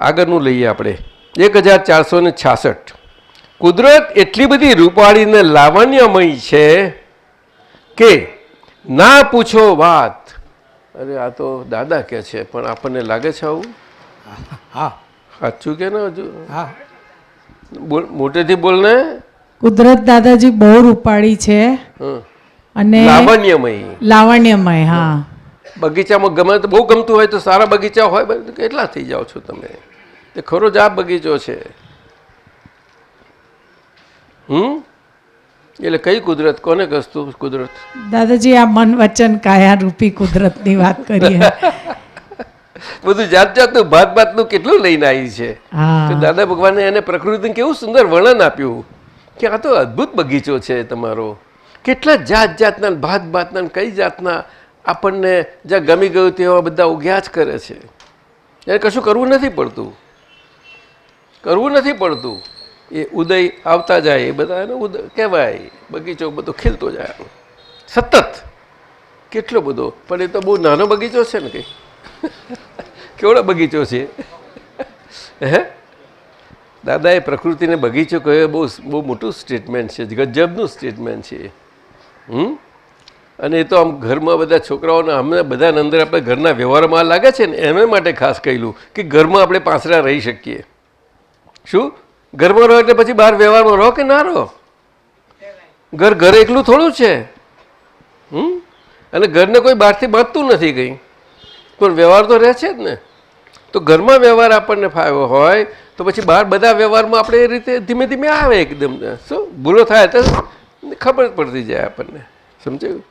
આગળનું લઈએ આપણે 1466. કુદરત એટલી બધી રૂપાળી ને લાવણ્યમય છે કે ના પૂછો વાત. અરે આ તો દાદા કે છે, પણ આપણને લાગે છે આવું? હા, સાચું કે ને? હજુ હા, બોલ, મોટેથી બોલને. કુદરત દાદાજી બહુ રૂપાળી છે અને લાવણ્યમય. હા, બગીચામાં ગમે તો બહુ ગમતું હોય તો સારા બગીચા હોય કેટલા થઈ જાઓ છો તમે? તે ખરો જ આ બગીચો છે. એટલે કઈ કુદરત? કોને કસતું કુદરત? દાદાજી આ મન વચન કાયા રૂપી કુદરતની વાત કરીએ. બધું જાત જાતનું ભાત ભાતનું કેટલું લઈને આવી છે. તો દાદા ભગવાને એને પ્રકૃતિનું કેવું સુંદર વર્ણન આપ્યું કે આ તો અદ્ભુત બગીચો છે તમારો. કેટલા જાત જાતના ભાત ભાતના કઈ જાતના આપણને જ્યાં ગમી ગયું તેવા બધા ઉગ્યા જ કરે છે. એને કશું કરવું નથી પડતું, કરવું નથી પડતું. એ ઉદય આવતા જાય એ બધા એને ઉદય કહેવાય. બગીચો બધો ખીલતો જાય સતત. કેટલો બધો, પણ એ તો બહુ નાનો બગીચો છે ને. કંઈ કેવડો બગીચો છે હે? દાદાએ પ્રકૃતિને બગીચો કહ્યો, બહુ બહુ મોટું સ્ટેટમેન્ટ છે, ગજબનું સ્ટેટમેન્ટ છે. અને એ તો આમ ઘરમાં બધા છોકરાઓને હમણાં બધા અંદર આપણે ઘરના વ્યવહારમાં લાગે છે ને એના માટે ખાસ કહેલું કે ઘરમાં આપણે પાંસરા રહી શકીએ. શું ઘરમાં રહો એટલે પછી બહાર વ્યવહારમાં રહો કે ના રહો? ઘર એકલું થોડું છે. અને ઘરને કોઈ બહારથી બાંધતું નથી કંઈ, પણ વ્યવહાર તો રહે છે જ ને. તો ઘરમાં વ્યવહાર આપણને ફાવ્યો હોય તો પછી બહાર બધા વ્યવહારમાં આપણે એ રીતે ધીમે ધીમે આવે એકદમ. શું ભૂલો થાય તો ખબર પડતી જાય આપણને. સમજાયું?